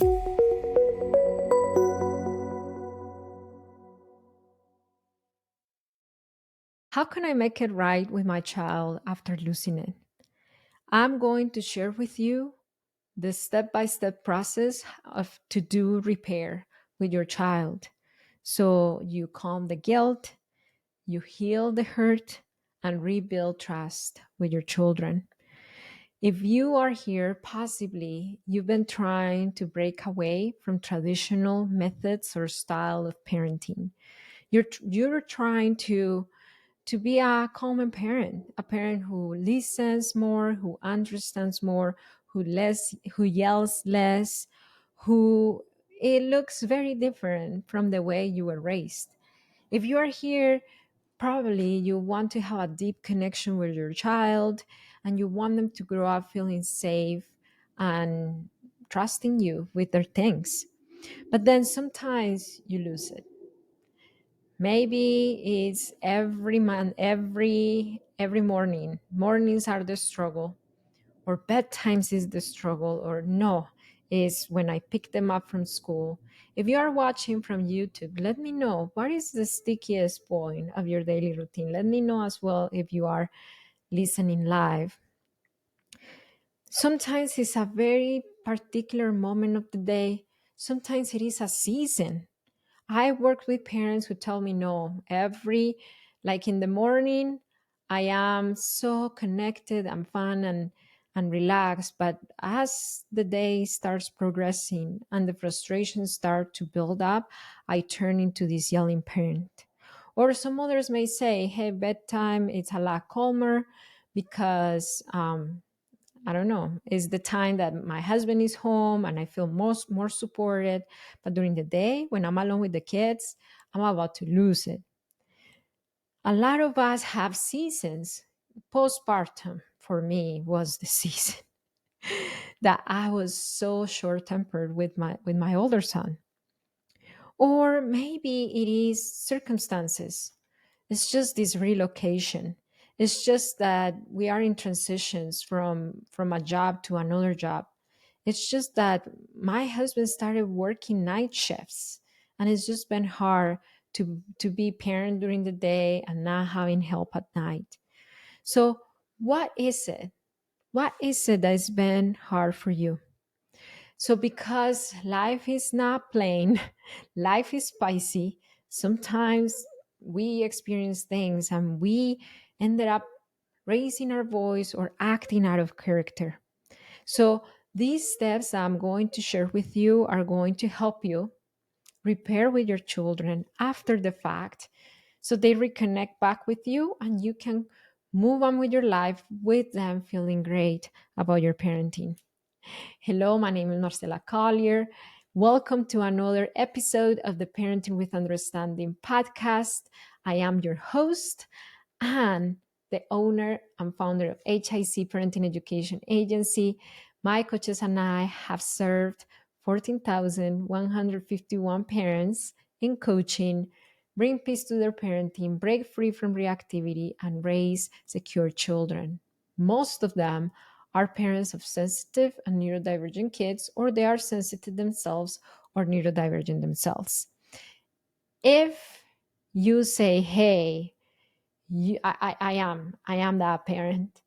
How can I make it right with my child after losing it? I'm going to share with you the step by step process of to do repair with your child. So you calm the guilt, you heal the hurt, and rebuild trust with your children. If you are here, possibly you've been trying to break away from traditional methods or style of parenting. You're trying to be a common parent, a parent who listens more, who understands more, who yells less, who it looks very different from the way you were raised. If you are here, probably you want to have a deep connection with your child and you want them to grow up feeling safe and trusting you with their things. But then sometimes you lose it. Maybe it's every month, every morning. Mornings are the struggle, or bedtimes is the struggle, or no, is when I pick them up from school. If you are watching from YouTube, let me know what is the stickiest point of your daily routine. Let me know as well if you are listening live. Sometimes it's a very particular moment of the day. Sometimes it is a season. I work with parents who tell me no, like in the morning, I am so connected and fun and relaxed. But as the day starts progressing and the frustrations start to build up, I turn into this yelling parent. Or some others may say, hey, bedtime, it's a lot calmer because I don't know, is the time that my husband is home and I feel more supported. But during the day, when I'm alone with the kids, I'm about to lose it. A lot of us have seasons. Postpartum for me was the season that I was so short tempered with my older son. Or maybe it is circumstances. It's just this relocation. It's just that we are in transitions from a job to another job. It's just that my husband started working night shifts and it's just been hard to be parent during the day and not having help at night. So what is it? What is it that's been hard for you? So, because life is not plain, life is spicy, sometimes we experience things and we ended up raising our voice or acting out of character. So, these steps I'm going to share with you are going to help you repair with your children after the fact so they reconnect back with you and you can move on with your life with them feeling great about your parenting. Hello, my name is Marcela Collier. Welcome to another episode of the Parenting with Understanding podcast. I am your host and the owner and founder of HIC Parenting Education Agency. My coaches and I have served 14,151 parents in coaching, bring peace to their parenting, break free from reactivity, and raise secure children. Most of them are parents of sensitive and neurodivergent kids, or they are sensitive themselves or neurodivergent themselves. If you say, hey, I am that parent,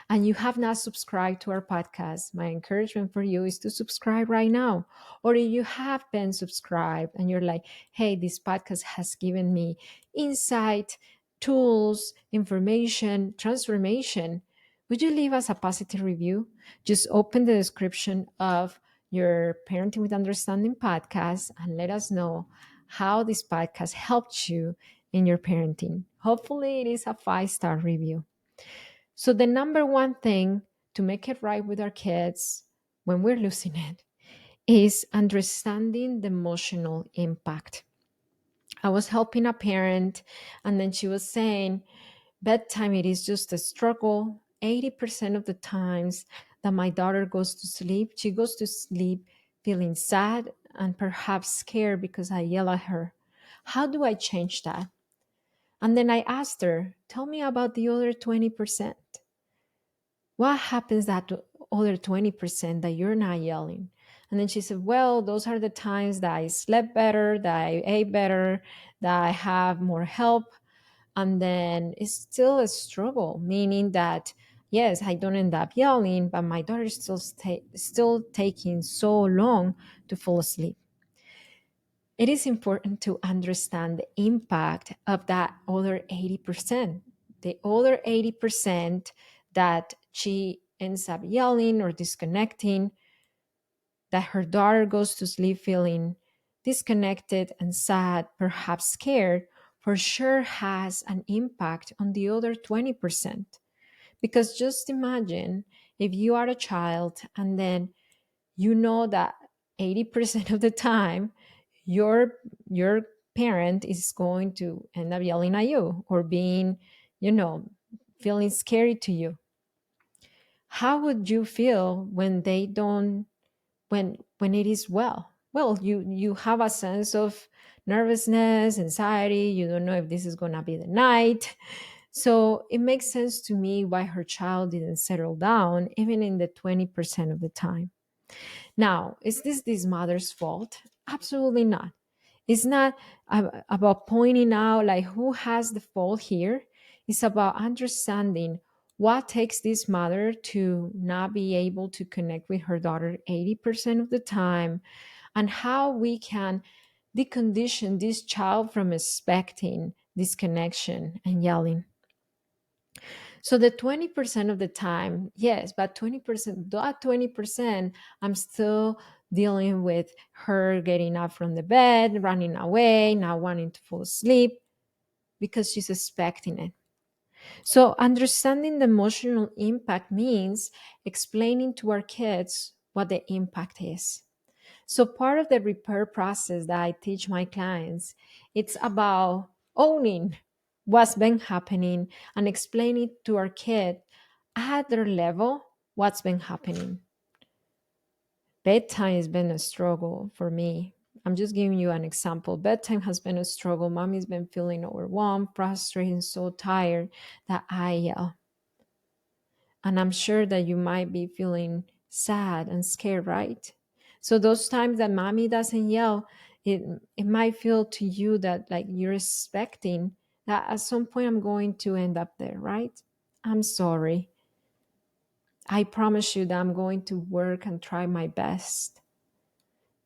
and you have not subscribed to our podcast, my encouragement for you is to subscribe right now. Or if you have been subscribed and you're like, hey, this podcast has given me insight, tools, information, transformation, would you leave us a positive review? Just open the description of your Parenting with Understanding podcast and let us know how this podcast helped you in your parenting. Hopefully, it is a 5-star review. So, the number one thing to make it right with our kids when we're losing it is understanding the emotional impact. I was helping a parent, and then she was saying, bedtime, it is just a struggle. 80% of the times that my daughter goes to sleep, she goes to sleep feeling sad and perhaps scared because I yell at her. How do I change that? And then I asked her, tell me about the other 20%. What happens that other 20% that you're not yelling? And then she said, well, those are the times that I slept better, that I ate better, that I have more help. And then it's still a struggle, meaning that, yes, I don't end up yelling, but my daughter is still taking so long to fall asleep. It is important to understand the impact of that other 80%. The other 80% that she ends up yelling or disconnecting, that her daughter goes to sleep feeling disconnected and sad, perhaps scared, for sure has an impact on the other 20%. Because just imagine if you are a child and then you know that 80% of the time your your parent is going to end up yelling at you or being, you know, feeling scary to you. How would you feel when they don't, when it is well, you have a sense of nervousness, anxiety, you don't know if this is going to be the night. So it makes sense to me why her child didn't settle down even in the 20% of the time. Now, is this mother's fault? Absolutely not. It's not about pointing out like who has the fault here. It's about understanding what takes this mother to not be able to connect with her daughter 80% of the time, and how we can decondition this child from expecting this connection and yelling. So the 20% of the time, yes, but 20%, that 20%, I'm still dealing with her getting up from the bed, running away, not wanting to fall asleep because she's expecting it. So understanding the emotional impact means explaining to our kids what the impact is. So part of the repair process that I teach my clients, it's about owning what's been happening and explaining to our kid at their level what's been happening. Bedtime has been a struggle for me. I'm just giving you an example. Bedtime has been a struggle. Mommy's been feeling overwhelmed, frustrated, so tired that I yell. And I'm sure that you might be feeling sad and scared, right? So those times that mommy doesn't yell, it might feel to you that like you're expecting that at some point I'm going to end up there, right? I'm sorry. I promise you that I'm going to work and try my best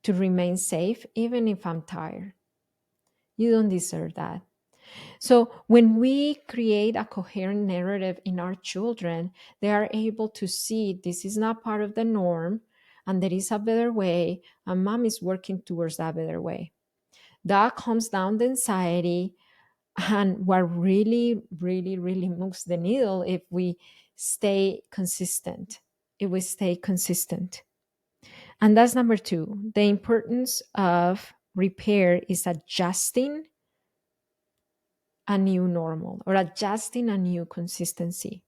to remain safe, even if I'm tired. You don't deserve that. So when we create a coherent narrative in our children, they are able to see this is not part of the norm and there is a better way, and mom is working towards that better way. That calms down the anxiety. And what really, really, really moves the needle if we stay consistent. If we stay consistent. And that's number two. The importance of repair is adjusting a new normal or adjusting a new consistency.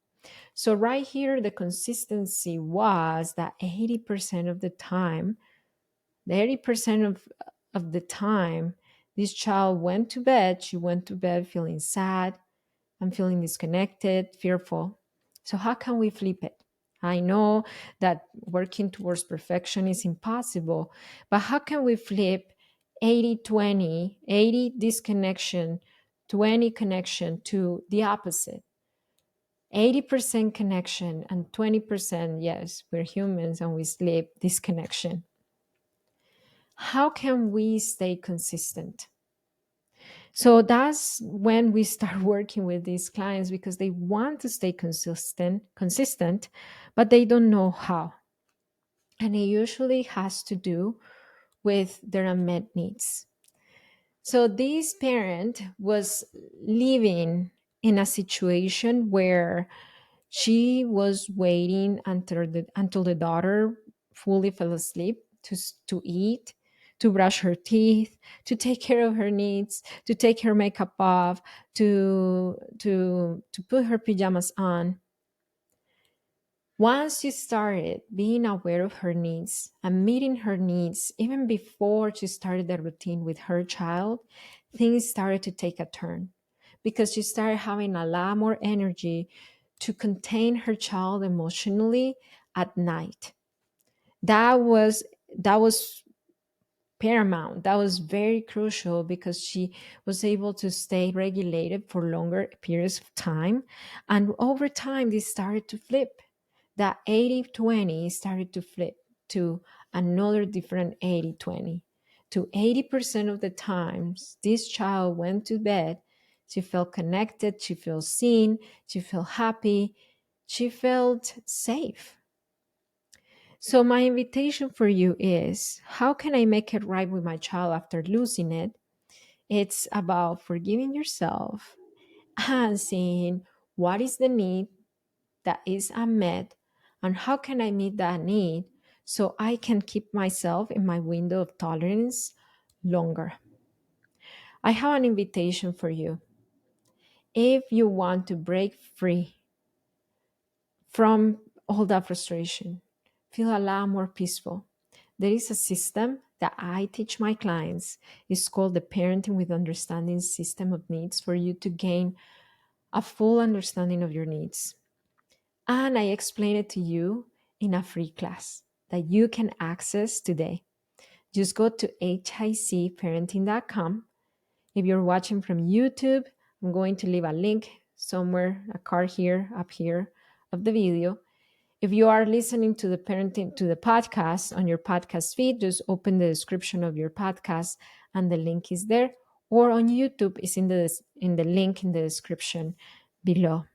So, right here, the consistency was that 80% of the time, the 80% of the time, this child went to bed, she went to bed feeling sad, I'm feeling disconnected, fearful. So, how can we flip it? I know that working towards perfection is impossible, but how can we flip 80-20, 80 disconnection, 20 connection to the opposite? 80% connection and 20%, yes, we're humans and we sleep, disconnection. How can we stay consistent? So that's when we start working with these clients because they want to stay consistent, but they don't know how. And it usually has to do with their unmet needs. So this parent was living in a situation where she was waiting until the daughter fully fell asleep to eat, to brush her teeth, to take care of her needs, to take her makeup off, to put her pajamas on. Once she started being aware of her needs and meeting her needs, even before she started the routine with her child, things started to take a turn because she started having a lot more energy to contain her child emotionally at night. That was that was paramount. That was very crucial because she was able to stay regulated for longer periods of time. And over time, this started to flip. That 80-20 started to flip to another different 80-20. To 80% of the times, this child went to bed. She felt connected, she felt seen, she felt happy, she felt safe. So, my invitation for you is how can I make it right with my child after losing it? It's about forgiving yourself and seeing what is the need that is unmet and how can I meet that need so I can keep myself in my window of tolerance longer. I have an invitation for you. If you want to break free from all that frustration, feel a lot more peaceful. There is a system that I teach my clients. It's called the Parenting with Understanding System of Needs for you to gain a full understanding of your needs. And I explain it to you in a free class that you can access today. Just go to hicparenting.com. If you're watching from YouTube, I'm going to leave a link somewhere, a card here, up here of the video. If you are listening to the parenting to the podcast on your podcast feed, just open the description of your podcast and the link is there. Or on YouTube is in the link in the description below.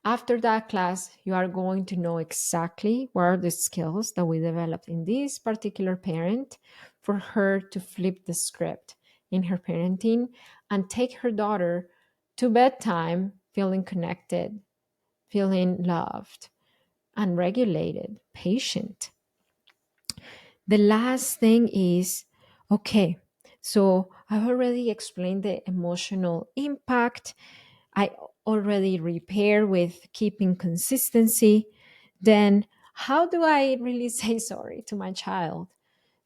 After that class, you are going to know exactly what are the skills that we developed in this particular parent for her to flip the script in her parenting and take her daughter to bedtime feeling connected, feeling loved, unregulated, patient. The last thing is okay, so I've already explained the emotional impact. I already repair with keeping consistency. Then, how do I really say sorry to my child?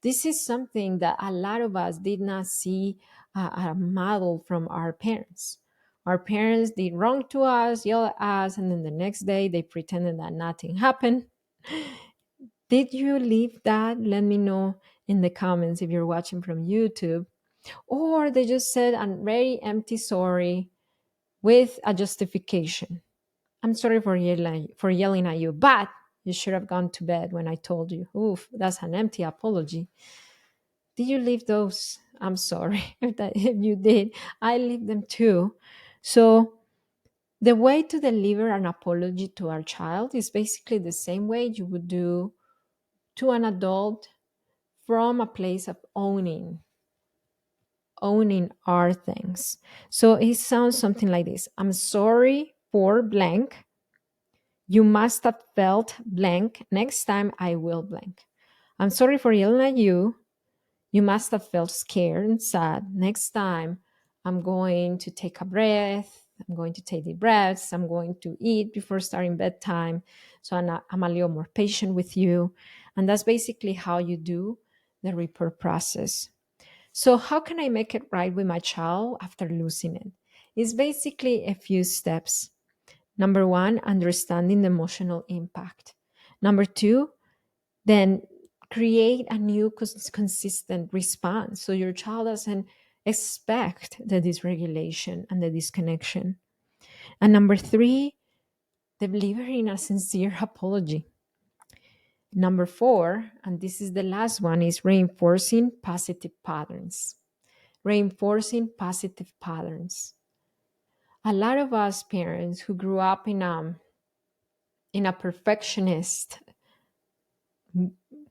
This is something that a lot of us did not see a model from our parents. Our parents did wrong to us, yell at us, and then the next day they pretended that nothing happened. Did you leave that? Let me know in the comments if you're watching from YouTube. Or they just said a very empty sorry with a justification. I'm sorry for yelling at you, but you should have gone to bed when I told you. Oof, that's an empty apology. Did you leave those? I'm sorry if you did. I leave them too. So the way to deliver an apology to our child is basically the same way you would do to an adult from a place of owning our things. So it sounds something like this. I'm sorry for blank. You must have felt blank. Next time I will blank. I'm sorry for yelling at you. You must have felt scared and sad. Next time I'm going to take a breath. I'm going to take deep breaths. I'm going to eat before starting bedtime. So I'm a little more patient with you. And that's basically how you do the repair process. So, how can I make it right with my child after losing it? It's basically a few steps. Number one, understanding the emotional impact. Number two, then create a new consistent response so your child doesn't expect the dysregulation and the disconnection. And number three, delivering a sincere apology. Number four, and this is the last one, is reinforcing positive patterns. Reinforcing positive patterns. A lot of us parents who grew up in a perfectionist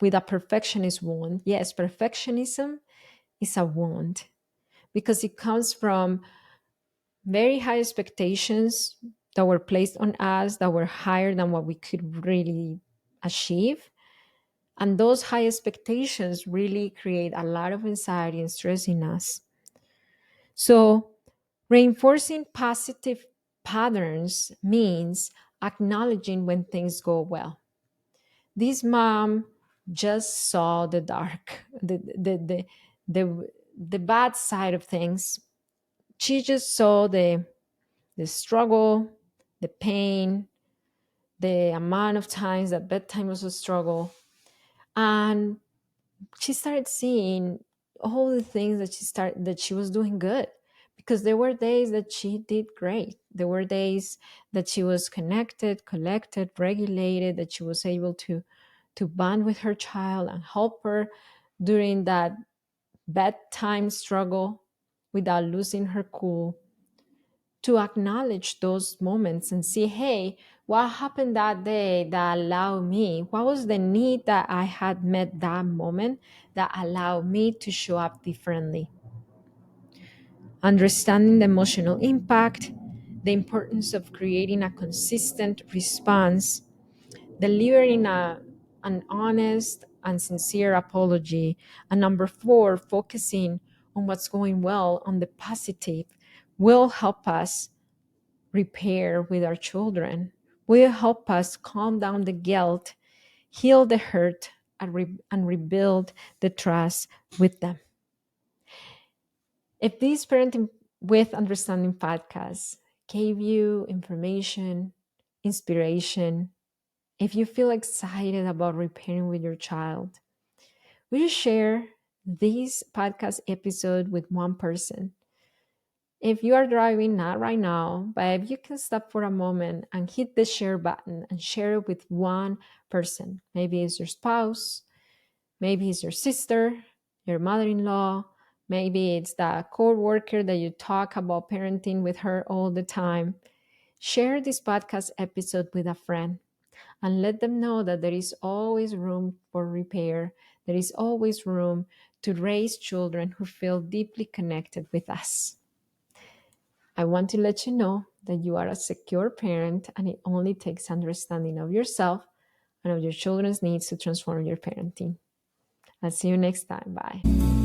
with a perfectionist wound. Yes, perfectionism is a wound because it comes from very high expectations that were placed on us that were higher than what we could really achieve. And those high expectations really create a lot of anxiety and stress in us. So, reinforcing positive patterns means acknowledging when things go well. This mom just saw the dark, the bad side of things. She just saw the struggle, the pain, the amount of times that bedtime was a struggle. And she started seeing all the things that she was doing good, because there were days that she did great. There were days that she was connected, collected, regulated, that she was able to bond with her child and help her during that bedtime struggle without losing her cool, to acknowledge those moments and see, hey, what happened that day that allowed me? What was the need that I had met that moment that allowed me to show up differently? Understanding the emotional impact, the importance of creating a consistent response, delivering an honest and sincere apology. And number four, focusing on what's going well, on the positive, will help us repair with our children, will help us calm down the guilt, heal the hurt, and rebuild the trust with them. If this Parenting with Understanding podcast gave you information, inspiration, if you feel excited about repairing with your child, will you share this podcast episode with one person? If you are driving, not right now, but if you can stop for a moment and hit the share button and share it with one person, maybe it's your spouse, maybe it's your sister, your mother-in-law, maybe it's the co-worker that you talk about parenting with her all the time. Share this podcast episode with a friend and let them know that there is always room for repair. There is always room to raise children who feel deeply connected with us. I want to let you know that you are a secure parent, and it only takes understanding of yourself and of your children's needs to transform your parenting. I'll see you next time. Bye.